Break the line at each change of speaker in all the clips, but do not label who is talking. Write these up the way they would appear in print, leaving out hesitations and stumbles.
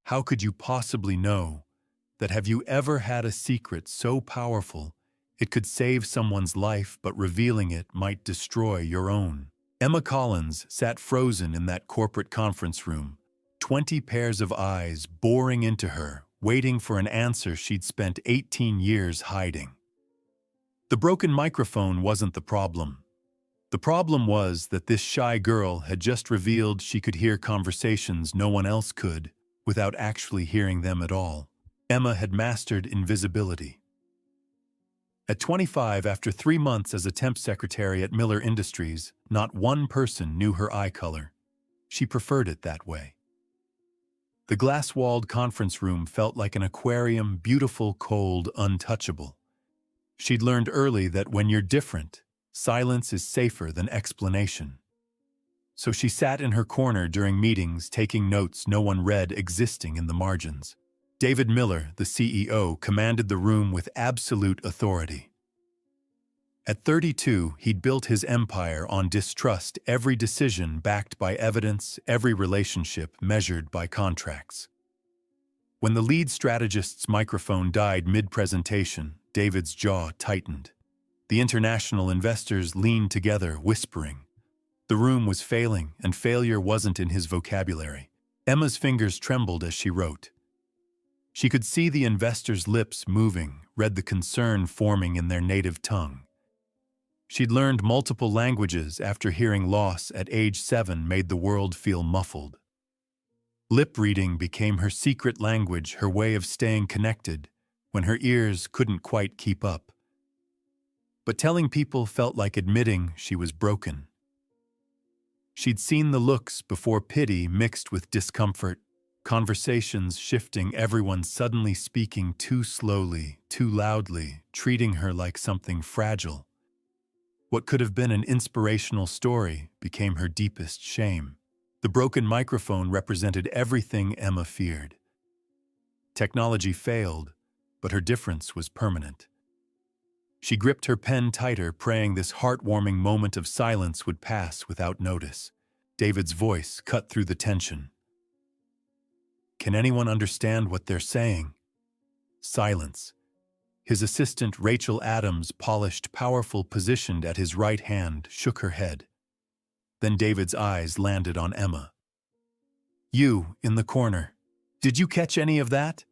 How could you possibly know that? Have you ever had a secret so powerful it could save someone's life, but revealing it might destroy your own? Emma Collins sat frozen in that corporate conference room, 20 pairs of eyes boring into her, waiting for an answer she'd spent 18 years hiding. The broken microphone wasn't the problem. The problem was that this shy girl had just revealed she could hear conversations no one else could without actually hearing them at all. Emma had mastered invisibility. At 25, after 3 months as a temp secretary at Miller Industries, not one person knew her eye color. She preferred it that way. The glass-walled conference room felt like an aquarium, beautiful, cold, untouchable. She'd learned early that when you're different, silence is safer than explanation. So she sat in her corner during meetings, taking notes no one read existing in the margins. David Miller, the CEO, commanded the room with absolute authority. At 32, he'd built his empire on distrust, every decision backed by evidence, every relationship measured by contracts. When the lead strategist's microphone died mid-presentation, David's jaw tightened. The international investors leaned together, whispering. The room was failing, and failure wasn't in his vocabulary. Emma's fingers trembled as she wrote. She could see the investors' lips moving, read the concern forming in their native tongue. She'd learned multiple languages after hearing loss at age 7 made the world feel muffled. Lip reading became her secret language, her way of staying connected when her ears couldn't quite keep up. But telling people felt like admitting she was broken. She'd seen the looks before, pity mixed with discomfort, conversations shifting, everyone suddenly speaking too slowly, too loudly, treating her like something fragile. What could have been an inspirational story became her deepest shame. The broken microphone represented everything Emma feared. Technology failed, but her difference was permanent. She gripped her pen tighter, praying this heartwarming moment of silence would pass without notice. David's voice cut through the tension. Can anyone understand what they're saying? Silence. His assistant, Rachel Adams, polished, powerful, positioned at his right hand, shook her head. Then David's eyes landed on Emma. You, in the corner. Did you catch any of that?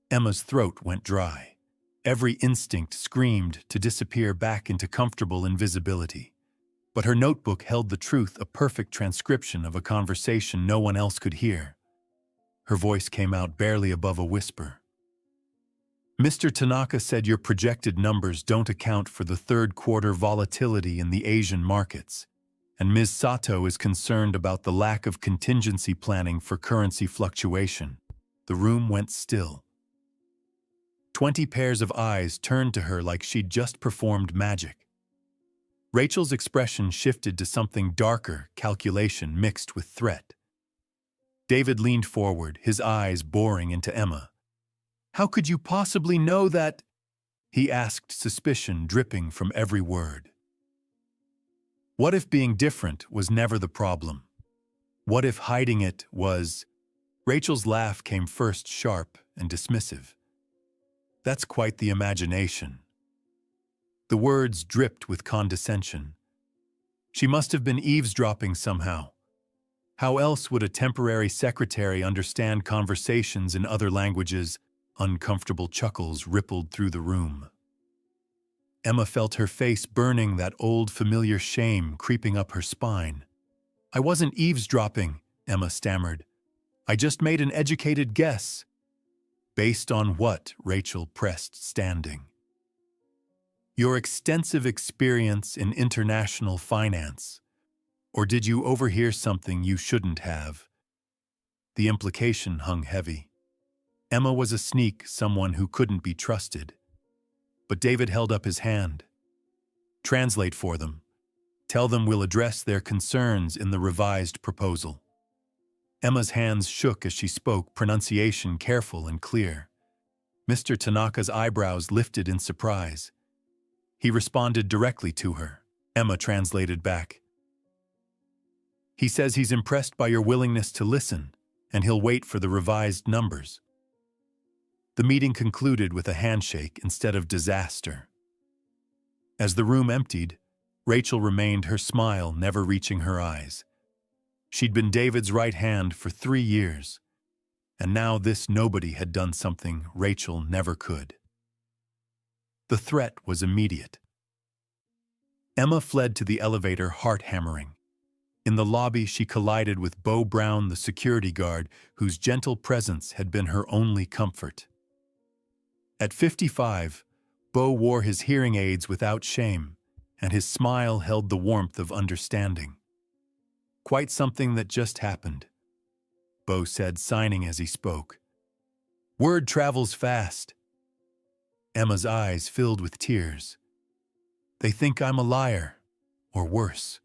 Emma's throat went dry. Every instinct screamed to disappear back into comfortable invisibility. But her notebook held the truth, a perfect transcription of a conversation no one else could hear. Her voice came out barely above a whisper. Mr. Tanaka said your projected numbers don't account for the third-quarter volatility in the Asian markets, and Ms. Sato is concerned about the lack of contingency planning for currency fluctuation. The room went still. 20 pairs of eyes turned to her like she'd just performed magic. Rachel's expression shifted to something darker, calculation mixed with threat. David leaned forward, his eyes boring into Emma. How could you possibly know that? He asked, suspicion dripping from every word. What if being different was never the problem? What if hiding it was? Rachel's laugh came first, sharp and dismissive. That's quite the imagination. The words dripped with condescension. She must have been eavesdropping somehow. How else would a temporary secretary understand conversations in other languages? Uncomfortable chuckles rippled through the room. Emma felt her face burning, that old familiar shame creeping up her spine. I wasn't eavesdropping, Emma stammered. I just made an educated guess. Based on what? Rachel pressed, standing. Your extensive experience in international finance. Or did you overhear something you shouldn't have? The implication hung heavy. Emma was a sneak, someone who couldn't be trusted. But David held up his hand. Translate for them. Tell them we'll address their concerns in the revised proposal. Emma's hands shook as she spoke, pronunciation careful and clear. Mr. Tanaka's eyebrows lifted in surprise. He responded directly to her. Emma translated back. He says he's impressed by your willingness to listen, and he'll wait for the revised numbers. The meeting concluded with a handshake instead of disaster. As the room emptied, Rachel remained, her smile never reaching her eyes. She'd been David's right hand for 3 years, and now this nobody had done something Rachel never could. The threat was immediate. Emma fled to the elevator, heart hammering. In the lobby, she collided with Beau Brown, the security guard, whose gentle presence had been her only comfort. At 55, Beau wore his hearing aids without shame, and his smile held the warmth of understanding. "Quite something that just happened," Beau said, signing as he spoke. "Word travels fast." Emma's eyes filled with tears. "They think I'm a liar, or worse.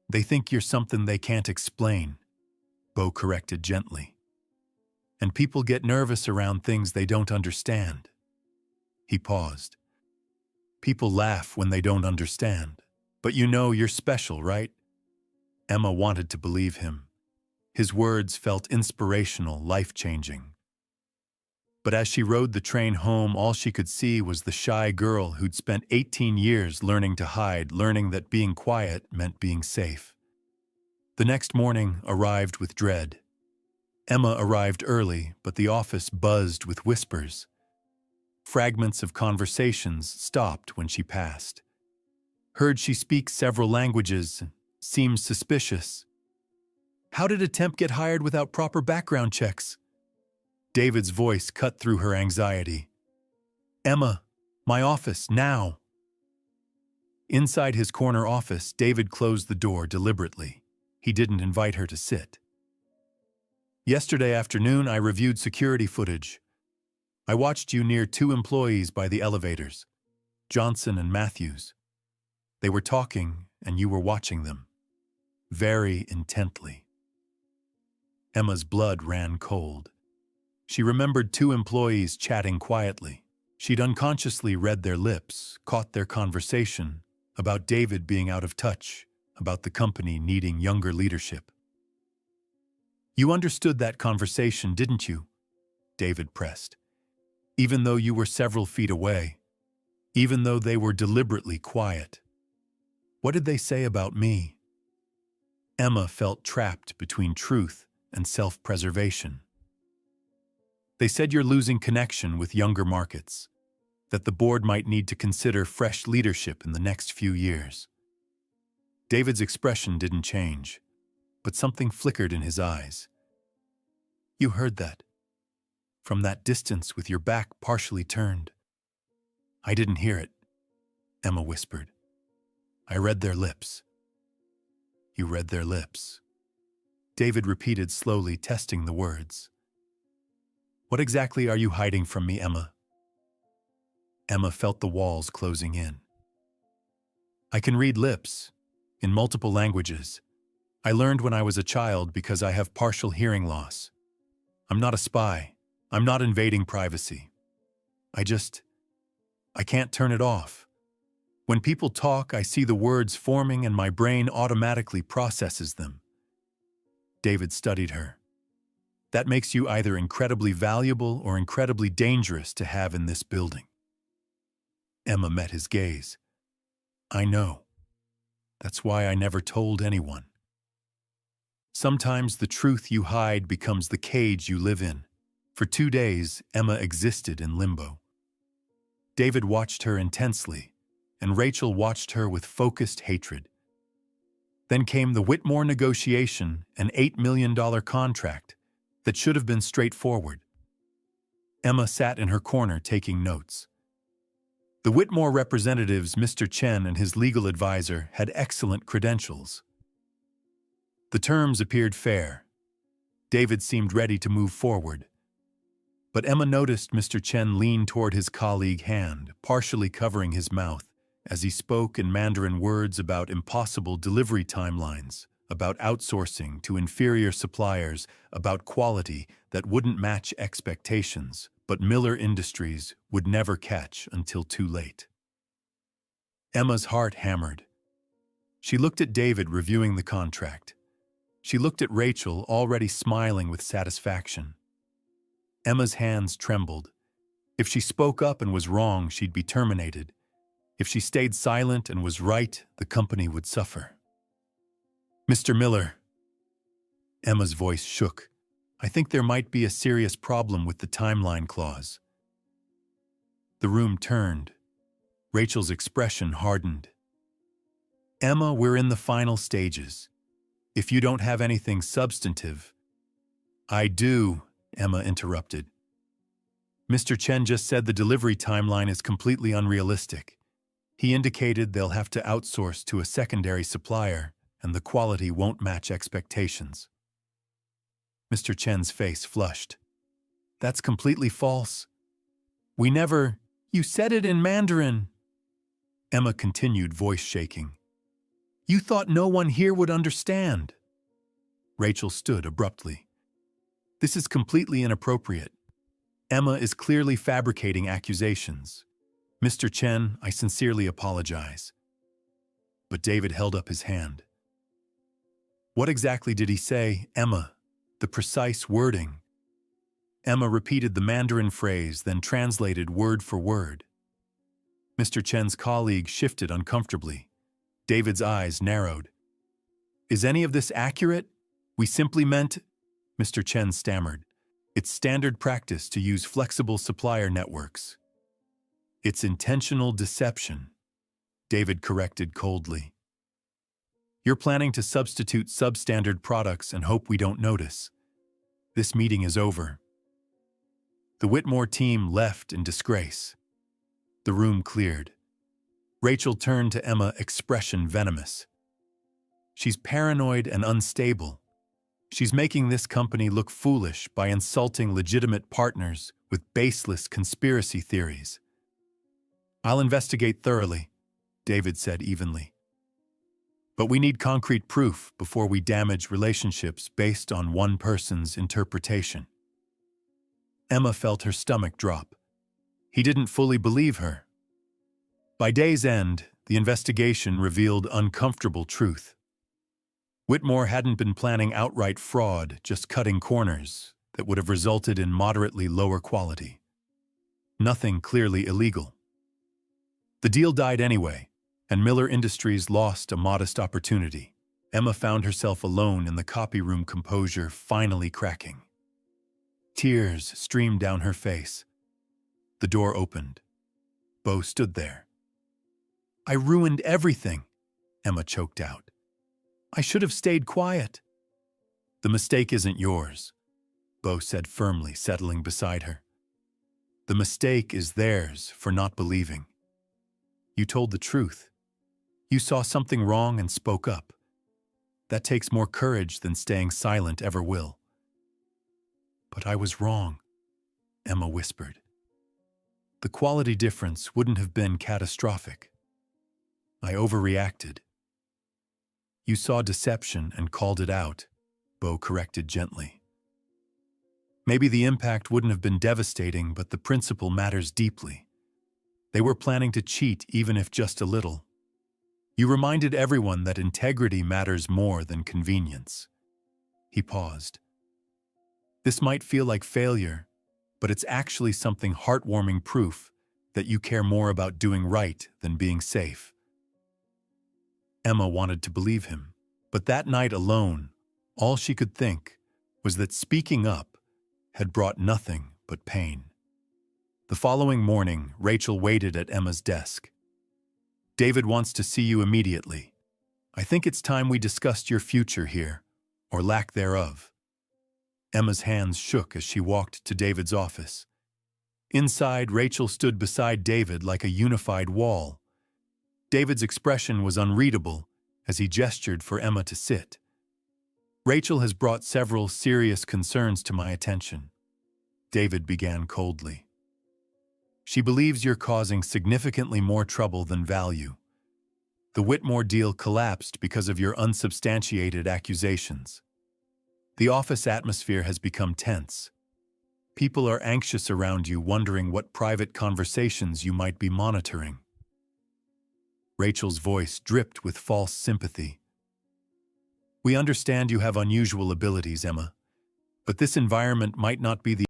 They think you're something they can't explain," Beau corrected gently. "And people get nervous around things they don't understand." He paused. "People laugh when they don't understand. But you know you're special, right?" Emma wanted to believe him. His words felt inspirational, life-changing. But as she rode the train home, all she could see was the shy girl who'd spent 18 years learning to hide, learning that being quiet meant being safe. The next morning arrived with dread. Emma arrived early, but the office buzzed with whispers. Fragments of conversations stopped when she passed. Heard she speaks several languages, seems suspicious. How did a temp get hired without proper background checks? David's voice cut through her anxiety. "Emma, my office, now." Inside his corner office, David closed the door deliberately. He didn't invite her to sit. "Yesterday afternoon, I reviewed security footage. I watched you near 2 employees by the elevators, Johnson and Matthews. They were talking, and you were watching them, very intently." Emma's blood ran cold. She remembered 2 employees chatting quietly. She'd unconsciously read their lips, caught their conversation about David being out of touch, about the company needing younger leadership. "You understood that conversation, didn't you?" David pressed. "Even though you were several feet away, even though they were deliberately quiet. What did they say about me?" Emma felt trapped between truth and self-preservation. "They said you're losing connection with younger markets, that the board might need to consider fresh leadership in the next few years." David's expression didn't change, but something flickered in his eyes. "You heard that? From that distance with your back partially turned?" "I didn't hear it," Emma whispered. "I read their lips." "You read their lips," David repeated slowly, testing the words. "What exactly are you hiding from me, Emma?" Emma felt the walls closing in. "I can read lips, in multiple languages. I learned when I was a child because I have partial hearing loss. I'm not a spy. I'm not invading privacy. I can't turn it off. When people talk, I see the words forming and my brain automatically processes them." David studied her. "That makes you either incredibly valuable or incredibly dangerous to have in this building." Emma met his gaze. "I know. That's why I never told anyone." Sometimes the truth you hide becomes the cage you live in. For 2 days, Emma existed in limbo. David watched her intensely, and Rachel watched her with focused hatred. Then came the Whitmore negotiation, an $8 million contract that should have been straightforward. Emma sat in her corner taking notes. The Whitmore representatives, Mr. Chen and his legal advisor, had excellent credentials. The terms appeared fair. David seemed ready to move forward. But Emma noticed Mr. Chen lean toward his colleague's hand, partially covering his mouth, as he spoke in Mandarin words about impossible delivery timelines, about outsourcing to inferior suppliers, about quality that wouldn't match expectations, but Miller Industries would never catch until too late. Emma's heart hammered. She looked at David reviewing the contract. She looked at Rachel, already smiling with satisfaction. Emma's hands trembled. If she spoke up and was wrong, she'd be terminated. If she stayed silent and was right, the company would suffer. "Mr. Miller." Emma's voice shook. "I think there might be a serious problem with the timeline clause." The room turned. Rachel's expression hardened. "Emma, we're in the final stages. If you don't have anything substantive—" "I do," Emma interrupted. "Mr. Chen just said the delivery timeline is completely unrealistic. He indicated they'll have to outsource to a secondary supplier, and the quality won't match expectations." Mr. Chen's face flushed. "That's completely false. We never—" "You said it in Mandarin," Emma continued, voice shaking. "You thought no one here would understand." Rachel stood abruptly. "This is completely inappropriate. Emma is clearly fabricating accusations. Mr. Chen, I sincerely apologize." But David held up his hand. "What exactly did he say, Emma? The precise wording?" Emma repeated the Mandarin phrase, then translated word for word. Mr. Chen's colleague shifted uncomfortably. David's eyes narrowed. "Is any of this accurate? We simply meant—" Mr. Chen stammered. "It's standard practice to use flexible supplier networks." "It's intentional deception," David corrected coldly. "You're planning to substitute substandard products and hope we don't notice. This meeting is over." The Whitmore team left in disgrace. The room cleared. Rachel turned to Emma, expression venomous. "She's paranoid and unstable. She's making this company look foolish by insulting legitimate partners with baseless conspiracy theories." "I'll investigate thoroughly," David said evenly. "But we need concrete proof before we damage relationships based on one person's interpretation." Emma felt her stomach drop. He didn't fully believe her. By day's end, the investigation revealed uncomfortable truth. Whitmore hadn't been planning outright fraud, just cutting corners that would have resulted in moderately lower quality. Nothing clearly illegal. The deal died anyway, and Miller Industries lost a modest opportunity. Emma found herself alone in the copy room, composure finally cracking. Tears streamed down her face. The door opened. Bo stood there. "I ruined everything," Emma choked out. "I should have stayed quiet." "The mistake isn't yours," Bo said firmly, settling beside her. "The mistake is theirs for not believing. You told the truth. You saw something wrong and spoke up. That takes more courage than staying silent ever will." "But I was wrong," Emma whispered. "The quality difference wouldn't have been catastrophic. I overreacted." "You saw deception and called it out," Bo corrected gently. "Maybe the impact wouldn't have been devastating, but the principle matters deeply. They were planning to cheat, even if just a little. You reminded everyone that integrity matters more than convenience." He paused. "This might feel like failure, but it's actually something heartwarming, proof that you care more about doing right than being safe." Emma wanted to believe him, but that night alone, all she could think was that speaking up had brought nothing but pain. The following morning, Rachel waited at Emma's desk. "David wants to see you immediately. I think it's time we discussed your future here, or lack thereof." Emma's hands shook as she walked to David's office. Inside, Rachel stood beside David like a unified wall. David's expression was unreadable as he gestured for Emma to sit. "Rachel has brought several serious concerns to my attention," David began coldly. "She believes you're causing significantly more trouble than value. The Whitmore deal collapsed because of your unsubstantiated accusations. The office atmosphere has become tense. People are anxious around you, wondering what private conversations you might be monitoring." Rachel's voice dripped with false sympathy. We understand you have unusual abilities, Emma, but this environment might not be the